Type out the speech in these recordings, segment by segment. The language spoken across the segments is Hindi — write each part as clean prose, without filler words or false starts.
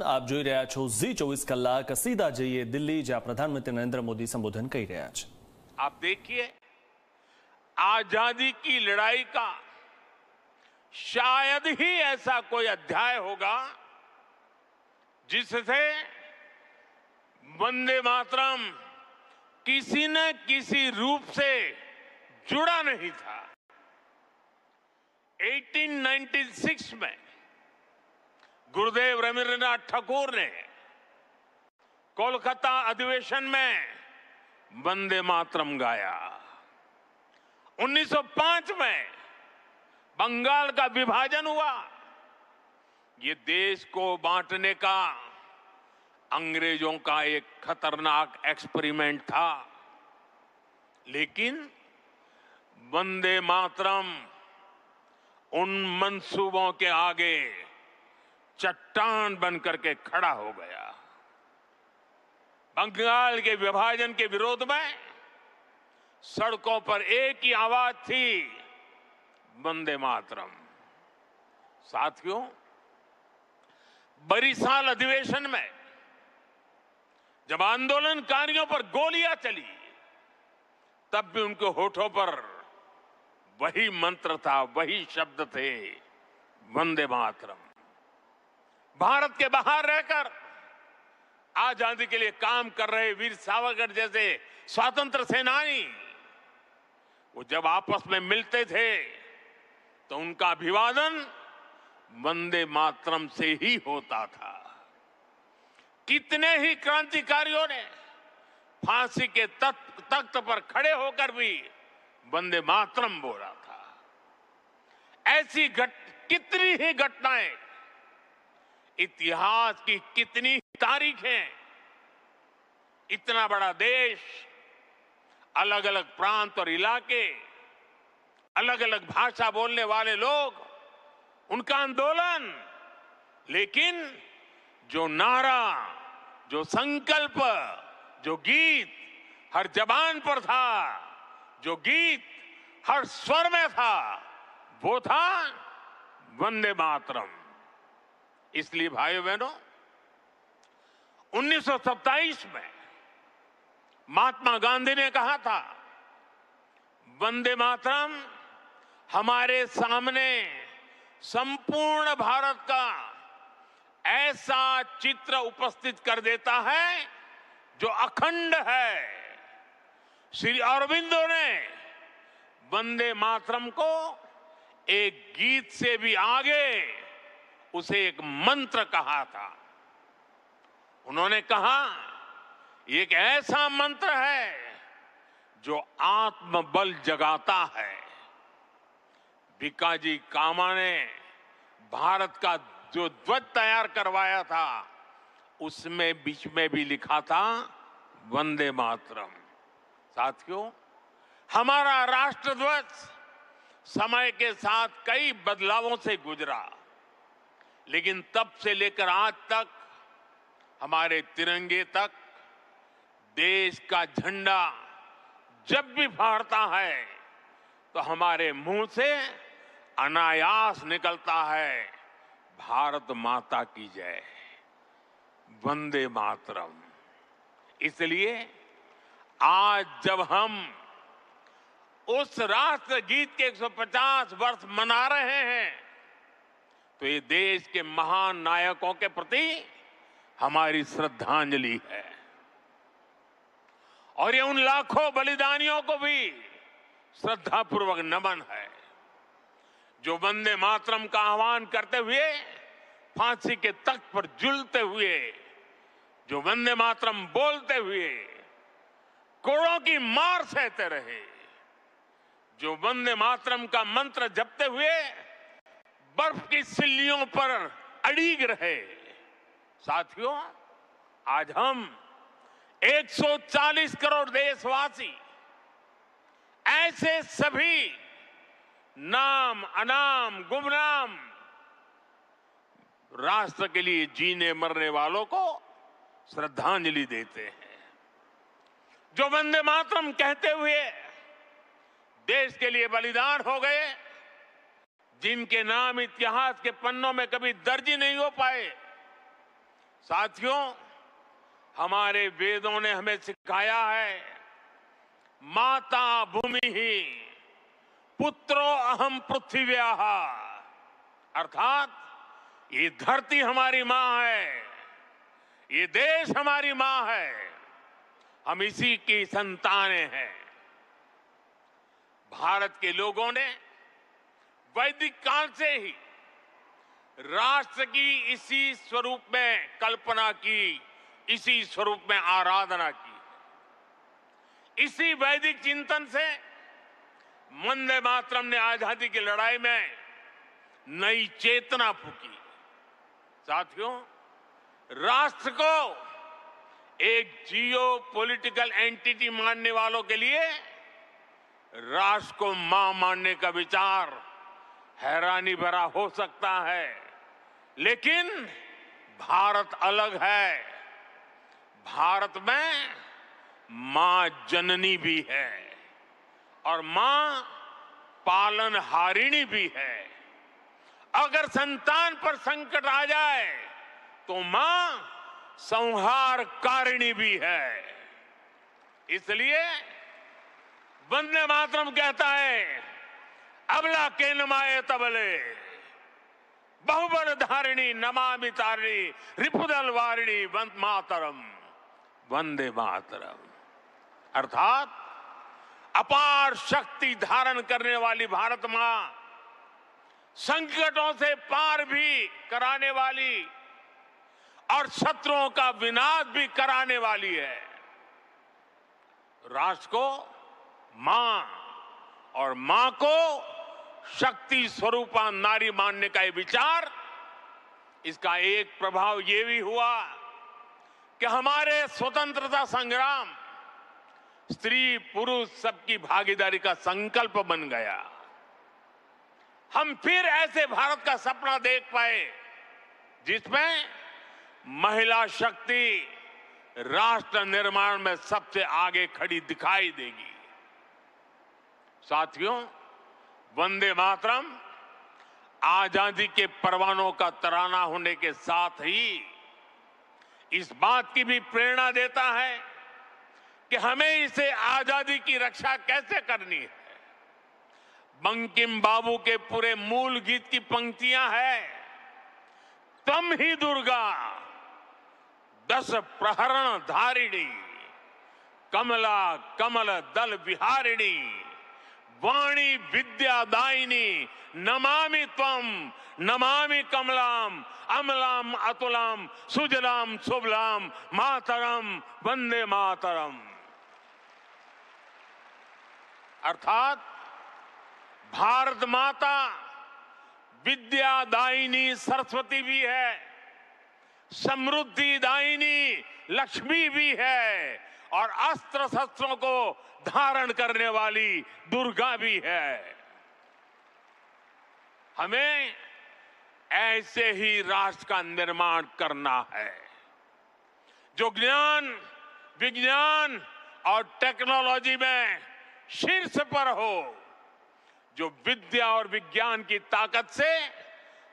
આપ જોઈ રહ્યા છો Z24 કલાક સીધા જઈએ દિલ્હી જ્યાં પ્રધાનમંત્રી નરેન્દ્ર મોદી સંબોધન કરી રહ્યા છે। आप देखिए, आजादी की लड़ाई का शायद ही ऐसा कोई अध्याय होगा जिससे वंदे मातरम किसी न किसी रूप से जुड़ा नहीं था। 1896 में गुरुदेव रवींद्रनाथ ठाकुर ने कोलकाता अधिवेशन में वंदे मातरम गाया। 1905 में बंगाल का विभाजन हुआ। ये देश को बांटने का अंग्रेजों का एक खतरनाक एक्सपेरिमेंट था, लेकिन वंदे मातरम उन मंसूबों के आगे चट्टान बनकर के खड़ा हो गया। बंगाल के विभाजन के विरोध में सड़कों पर एक ही आवाज थी, वंदे मातरम। साथियों, बरिसाल अधिवेशन में जब आंदोलनकारियों पर गोलियां चली, तब भी उनके होठों पर वही मंत्र था, वही शब्द थे, वंदे मातरम। भारत के बाहर रहकर आजादी के लिए काम कर रहे वीर सावरकर जैसे स्वतंत्र सेनानी, वो जब आपस में मिलते थे तो उनका अभिवादन वंदे मातरम से ही होता था। कितने ही क्रांतिकारियों ने फांसी के तख्त पर खड़े होकर भी वंदे मातरम बोला था। ऐसी कितनी ही घटनाएं, इतिहास की कितनी तारीखें, इतना बड़ा देश, अलग अलग प्रांत और इलाके, अलग अलग भाषा बोलने वाले लोग, उनका आंदोलन, लेकिन जो नारा, जो संकल्प, जो गीत हर जबान पर था, जो गीत हर स्वर में था, वो था वंदे मातरम। इसलिए भाइयों बहनों, 1927 में महात्मा गांधी ने कहा था, वंदे मातरम हमारे सामने संपूर्ण भारत का ऐसा चित्र उपस्थित कर देता है जो अखंड है। श्री अरविंदो ने वंदे मातरम को एक गीत से भी आगे उसे एक मंत्र कहा था। उन्होंने कहा, ये एक ऐसा मंत्र है जो आत्मबल जगाता है। भिकाजी कामा ने भारत का जो ध्वज तैयार करवाया था, उसमें बीच में भी लिखा था वंदे मातरम। साथियों, हमारा राष्ट्र ध्वज समय के साथ कई बदलावों से गुजरा, लेकिन तब से लेकर आज तक हमारे तिरंगे तक देश का झंडा जब भी फहरता है तो हमारे मुंह से अनायास निकलता है, भारत माता की जय, वंदे मातरम। इसलिए आज जब हम उस राष्ट्र गीत के 150 वर्ष मना रहे हैं, तो ये देश के महान नायकों के प्रति हमारी श्रद्धांजलि है, और ये उन लाखों बलिदानियों को भी श्रद्धापूर्वक नमन है जो वंदे मातरम का आह्वान करते हुए फांसी के तख्त पर झूलते हुए, जो वंदे मातरम बोलते हुए कोड़ों की मार सहते रहे, जो वंदे मातरम का मंत्र जपते हुए बर्फ की सिल्लियों पर अड़ीग रहे। साथियों, आज हम 140 करोड़ देशवासी ऐसे सभी नाम अनाम गुमनाम राष्ट्र के लिए जीने मरने वालों को श्रद्धांजलि देते हैं, जो वंदे मातरम कहते हुए देश के लिए बलिदान हो गए, जिनके नाम इतिहास के पन्नों में कभी दर्ज ही नहीं हो पाए, साथियों, हमारे वेदों ने हमें सिखाया है, माता भूमि ही पुत्रो अहम पृथिव्याः, अर्थात ये धरती हमारी मां है, ये देश हमारी मां है, हम इसी की संतानें हैं। भारत के लोगों ने वैदिक काल से ही राष्ट्र की इसी स्वरूप में कल्पना की, इसी स्वरूप में आराधना की। इसी वैदिक चिंतन से वंदे मातरम ने आजादी की लड़ाई में नई चेतना फूंकी। साथियों, राष्ट्र को एक जियो पॉलिटिकल एंटिटी मानने वालों के लिए राष्ट्र को मां मानने का विचार हैरानी भरा हो सकता है, लेकिन भारत अलग है। भारत में मां जननी भी है और मां पालनहारिणी भी है। अगर संतान पर संकट आ जाए तो मां संहारकारिणी भी है। इसलिए वंदे मातरम कहता है, अबला के नमाए तबले बहुबल धारिणी नमामि तारिणी रिपुदल वारिणी वंदे मातरम, वंदे मातरम। अर्थात अपार शक्ति धारण करने वाली भारत मां संकटों से पार भी कराने वाली और शत्रुओं का विनाश भी कराने वाली है। राष्ट्र को मां और मां को शक्ति स्वरूपा नारी मानने का ये विचार, इसका एक प्रभाव ये भी हुआ कि हमारे स्वतंत्रता संग्राम स्त्री पुरुष सबकी भागीदारी का संकल्प बन गया। हम फिर ऐसे भारत का सपना देख पाए जिसमें महिला शक्ति राष्ट्र निर्माण में सबसे आगे खड़ी दिखाई देगी। साथियों, वंदे मातरम आजादी के परवानों का तराना होने के साथ ही इस बात की भी प्रेरणा देता है कि हमें इसे आजादी की रक्षा कैसे करनी है। बंकिम बाबू के पूरे मूल गीत की पंक्तियां हैं, तम ही दुर्गा 10 प्रहरण धारिणी, कमला कमल दल विहारिणी, वाणी विद्यादायिनी, नमामि त्वम नमामि कमलाम अमलाम अतुलाम सुजलाम सुबलाम मातरम वंदे मातरम। अर्थात भारत माता विद्यादायिनी सरस्वती भी है, समृद्धि दायिनी लक्ष्मी भी है और अस्त्र शस्त्रों को धारण करने वाली दुर्गा भी है। हमें ऐसे ही राष्ट्र का निर्माण करना है जो ज्ञान विज्ञान और टेक्नोलॉजी में शीर्ष पर हो, जो विद्या और विज्ञान की ताकत से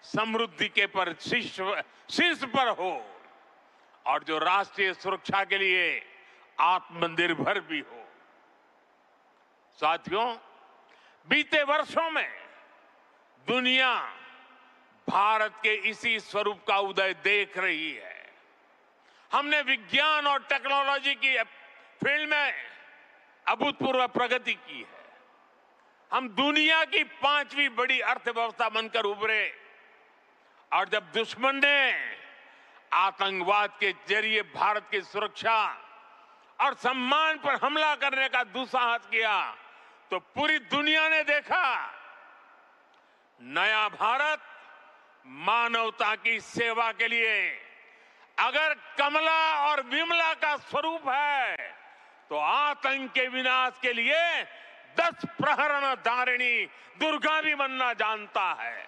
समृद्धि के पर शीर्ष पर हो और जो राष्ट्रीय सुरक्षा के लिए आत्मनिर्भर भी हो। साथियों, बीते वर्षों में दुनिया भारत के इसी स्वरूप का उदय देख रही है। हमने विज्ञान और टेक्नोलॉजी की फील्ड में अभूतपूर्व प्रगति की है। हम दुनिया की 5वीं बड़ी अर्थव्यवस्था बनकर उभरे और जब दुश्मन ने आतंकवाद के जरिए भारत की सुरक्षा और सम्मान पर हमला करने का दुस्साहस किया तो पूरी दुनिया ने देखा नया भारत मानवता की सेवा के लिए अगर कमला और विमला का स्वरूप है तो आतंक के विनाश के लिए 10 प्रहरण धारिणी दुर्गा भी बनना जानता है।